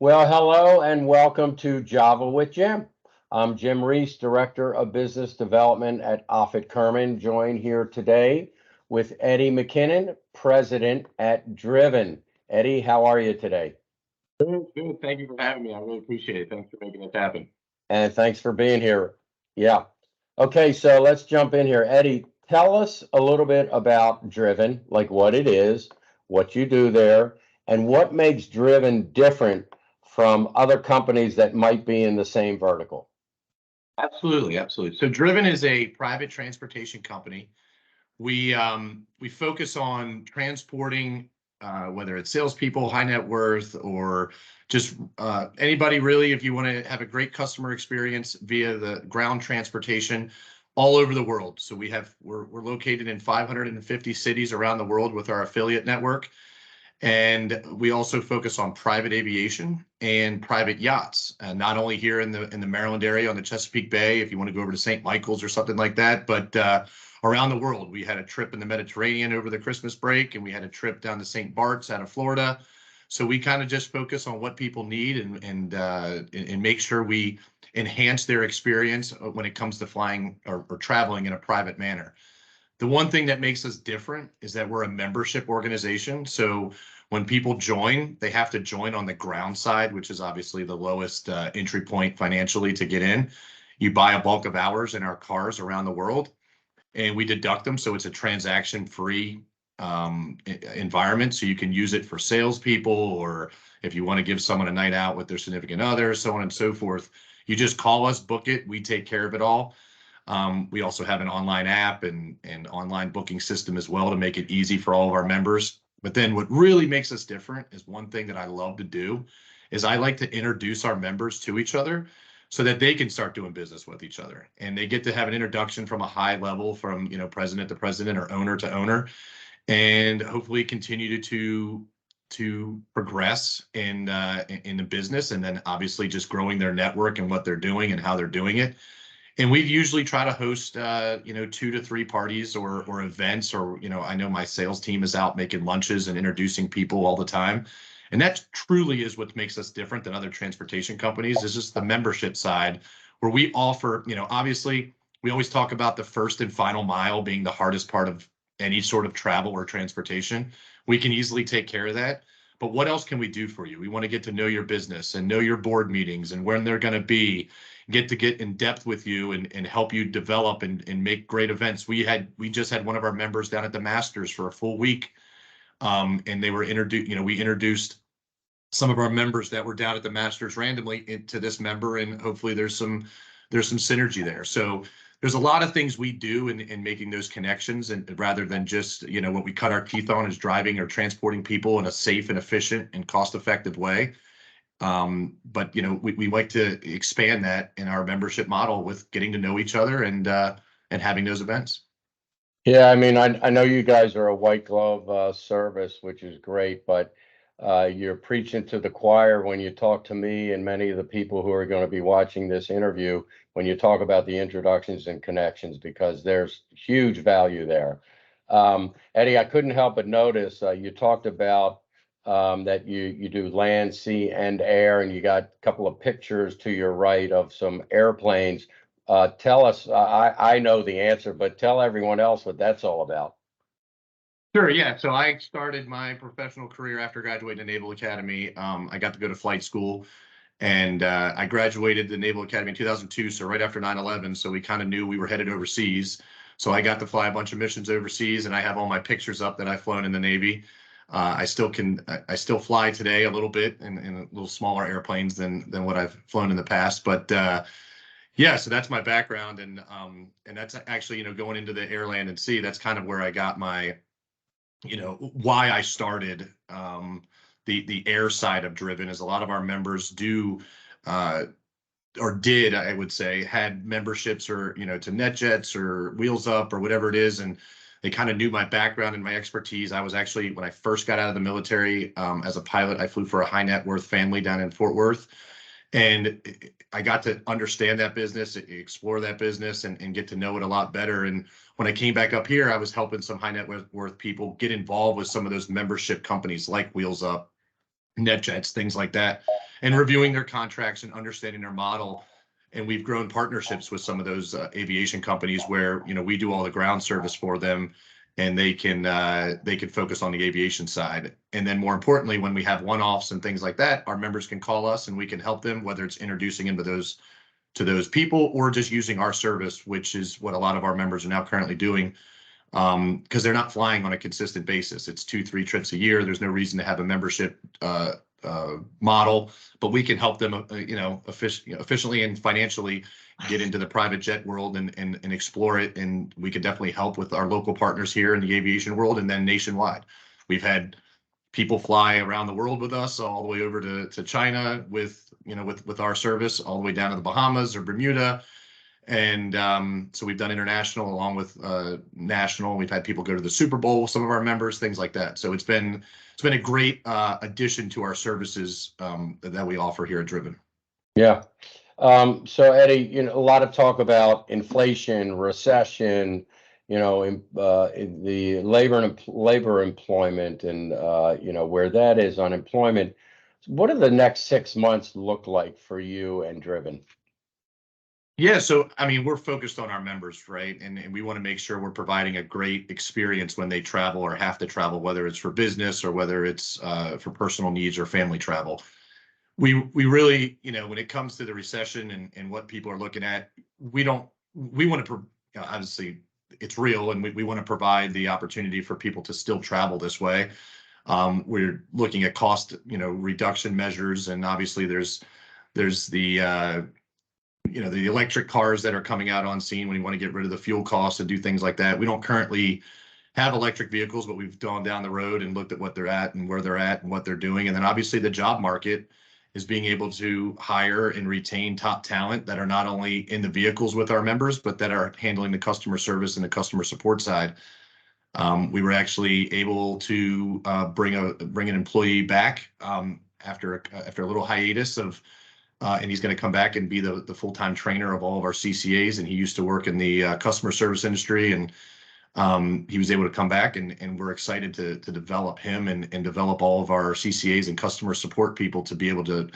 Well, hello and welcome to Java with Jim. I'm Jim Reese, Director of Business Development at Offit Kurman, joined here today with Eddie McKinnon, President at Driven. Eddie, how are you today? Good, good. Thank you for having me. I really appreciate it. Thanks for making this happen. And thanks for being here. Yeah. Okay, so let's jump in here. Eddie, tell us a little bit about Driven, like what it is, what you do there, and what makes Driven different from other companies that might be in the same vertical. Absolutely, absolutely. So Driven is a private transportation company. We focus on transporting whether it's salespeople, high net worth, or just anybody really. If you want to have a great customer experience via the ground transportation all over the world. So we're located in 550 cities around the world with our affiliate network. And we also focus on private aviation and private yachts, and not only here in the Maryland area on the Chesapeake Bay, if you want to go over to St. Michael's or something like that, but around the world. We had a trip in the Mediterranean over the Christmas break, and we had a trip down to St. Bart's out of Florida. So we kind of just focus on what people need and make sure we enhance their experience when it comes to flying or traveling in a private manner. The one thing that makes us different is that we're a membership organization. So when people join, they have to join on the ground side, which is obviously the lowest entry point financially to get in. You buy a bulk of hours in our cars around the world, and we deduct them. So it's a transaction-free environment. So you can use it for salespeople, or if you want to give someone a night out with their significant other, so on and so forth. You just call us, book it. We take care of it all. We also have an online app and online booking system as well to make it easy for all of our members. But then what really makes us different is one thing that I love to do is I like to introduce our members to each other so that they can start doing business with each other. And they get to have an introduction from a high level, from president to president or owner to owner, and hopefully continue to progress in the business, and then obviously just growing their network and what they're doing and how they're doing it. And we usually try to host, 2 to 3 parties or events, or, I know my sales team is out making lunches and introducing people all the time. And that truly is what makes us different than other transportation companies, is just the membership side, where we offer, obviously, we always talk about the first and final mile being the hardest part of any sort of travel or transportation. We can easily take care of that. But what else can we do for you? We want to get to know your business and know your board meetings and when they're going to be, get in depth with you and help you develop and make great events. We just had one of our members down at the Masters for a full week. And they were introduced, we introduced some of our members that were down at the Masters randomly into this member, and hopefully there's some synergy there. So there's a lot of things we do in making those connections, and rather than just, what we cut our teeth on is driving or transporting people in a safe and efficient and cost-effective way. But we like to expand that in our membership model with getting to know each other and having those events. Yeah, I mean, I know you guys are a white glove service, which is great, but you're preaching to the choir when you talk to me and many of the people who are going to be watching this interview when you talk about the introductions and connections, because there's huge value there. Eddie, I couldn't help but notice you talked about that you do land, sea, and air, and you got a couple of pictures to your right of some airplanes. Tell us, I know the answer, but tell everyone else what that's all about. Sure, yeah. So I started my professional career after graduating the Naval Academy. I got to go to flight school, and I graduated the Naval Academy in 2002, so right after 9/11. So we kind of knew we were headed overseas. So I got to fly a bunch of missions overseas, and I have all my pictures up that I've flown in the Navy. I still fly today a little bit in a little smaller airplanes than what I've flown in the past. But yeah, so that's my background, and that's actually, going into the air, land, and sea. That's kind of where I got my, why I started the air side of Driven. Is a lot of our members do or did, I would say, had memberships or, to NetJets or Wheels Up or whatever it is. And they kind of knew my background and my expertise. I was actually, when I first got out of the military as a pilot, I flew for a high net worth family down in Fort Worth. And I got to understand that business, explore that business, and get to know it a lot better. And when I came back up here, I was helping some high net worth people get involved with some of those membership companies like Wheels Up, NetJets, things like that. and reviewing their contracts and understanding their model. And we've grown partnerships with some of those aviation companies where, we do all the ground service for them, and they can focus on the aviation side. And then more importantly, when we have one-offs and things like that, our members can call us and we can help them, whether it's introducing them to those people or just using our service, which is what a lot of our members are now currently doing, because they're not flying on a consistent basis. It's 2-3 trips a year. There's no reason to have a membership model, but we can help them, efficiently and financially get into the private jet world and explore it. And we could definitely help with our local partners here in the aviation world and then nationwide. We've had people fly around the world with us, all the way over to China with our service, all the way down to the Bahamas or Bermuda. And so we've done international along with national. We've had people go to the Super Bowl, some of our members, things like that. So it's been a great addition to our services that we offer here at Driven. Yeah. So Eddie, a lot of talk about inflation, recession, in the labor employment, and where that is, unemployment. What do the next 6 months look like for you and Driven? Yeah, so I mean, we're focused on our members, right? And we want to make sure we're providing a great experience when they travel or have to travel, whether it's for business or whether it's for personal needs or family travel. We really, when it comes to the recession and what people are looking at, we want to, obviously it's real, and we want to provide the opportunity for people to still travel this way. We're looking at cost, reduction measures, and obviously there's the the electric cars that are coming out on scene when you want to get rid of the fuel costs and do things like that. We don't currently have electric vehicles, but we've gone down the road and looked at what they're at and where they're at and what they're doing. And then obviously the job market is being able to hire and retain top talent that are not only in the vehicles with our members, but that are handling the customer service and the customer support side. We were actually able to bring an employee back after a little hiatus and he's going to come back and be the full-time trainer of all of our CCAs. And he used to work in the customer service industry, and he was able to come back, and we're excited to develop him and develop all of our CCAs and customer support people to be able to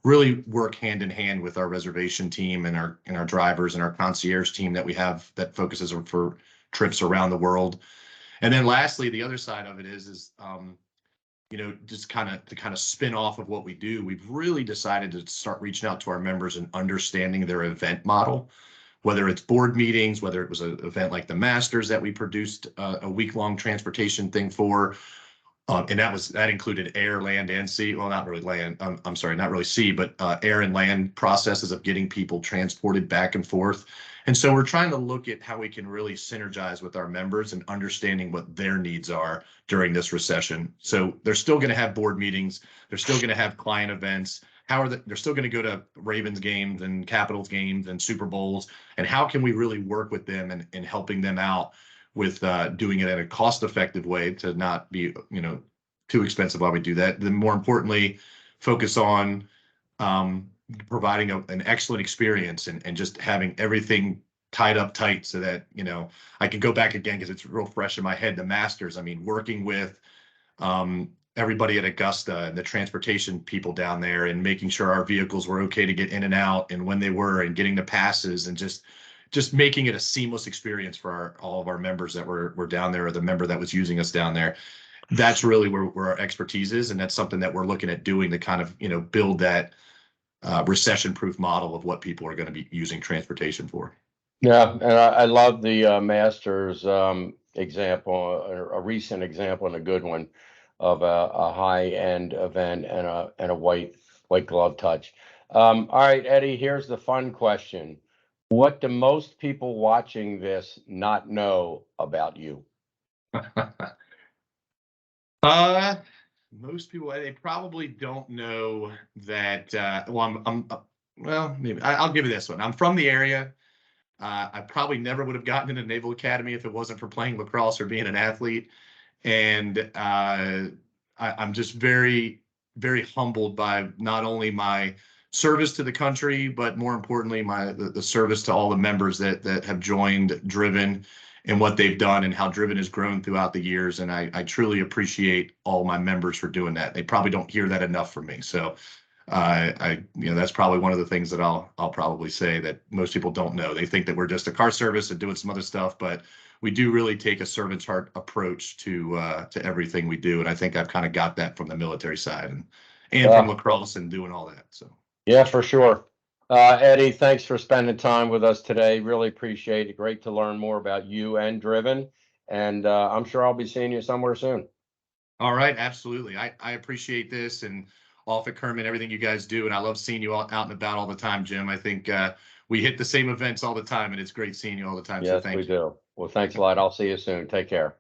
really work hand in hand with our reservation team and our drivers and our concierge team that we have that focuses for trips around the world. And then lastly, the other side of it is just to kind of spin off of what we do, we've really decided to start reaching out to our members and understanding their event model, whether it's board meetings, whether it was an event like the Masters that we produced a week-long transportation thing for. And that included air, land, and sea. Well, not really land. I'm sorry, not really sea, but air and land processes of getting people transported back and forth. And so we're trying to look at how we can really synergize with our members and understanding what their needs are during this recession. So they're still going to have board meetings. They're still going to have client events. They're still going to go to Ravens games and Capitals games and Super Bowls. And how can we really work with them and helping them out with doing it in a cost-effective way to not be, too expensive while we do that. Then more importantly, focus on providing an excellent experience and just having everything tied up tight so that, I can go back again because it's real fresh in my head. The Masters, I mean, working with everybody at Augusta and the transportation people down there and making sure our vehicles were okay to get in and out and when they were, and getting the passes and just making it a seamless experience for all of our members that were down there, or the member that was using us down there. That's really where our expertise is. And that's something that we're looking at doing to kind of, build that recession-proof model of what people are going to be using transportation for. Yeah, and I love the Masters example, a recent example and a good one of a high-end event and a white glove touch. All right, Eddie, here's the fun question. What do most people watching this not know about you? Most people, they probably don't know that. Well, maybe I'll give you this one. I'm from the area. I probably never would have gotten into Naval Academy if it wasn't for playing lacrosse or being an athlete. And I'm just very, very humbled by not only my service to the country, but more importantly, the service to all the members that have joined Driven and what they've done and how Driven has grown throughout the years. And I truly appreciate all my members for doing that. They probably don't hear that enough from me. So that's probably one of the things that I'll probably say that most people don't know. They think that we're just a car service and doing some other stuff, but we do really take a servant's heart approach to everything we do. And I think I've kind of got that from the military side and from lacrosse and doing all that. So yeah, for sure. Eddie, thanks for spending time with us today. Really appreciate it. Great to learn more about you and Driven. And I'm sure I'll be seeing you somewhere soon. all right, absolutely. I appreciate this and Offit, Kurman, everything you guys do. And I love seeing you all out and about all the time, Jim. I think we hit the same events all the time, and it's great seeing you all the time. So Yes, thank we you. do. Well, thanks a lot. I'll see you soon. Take care.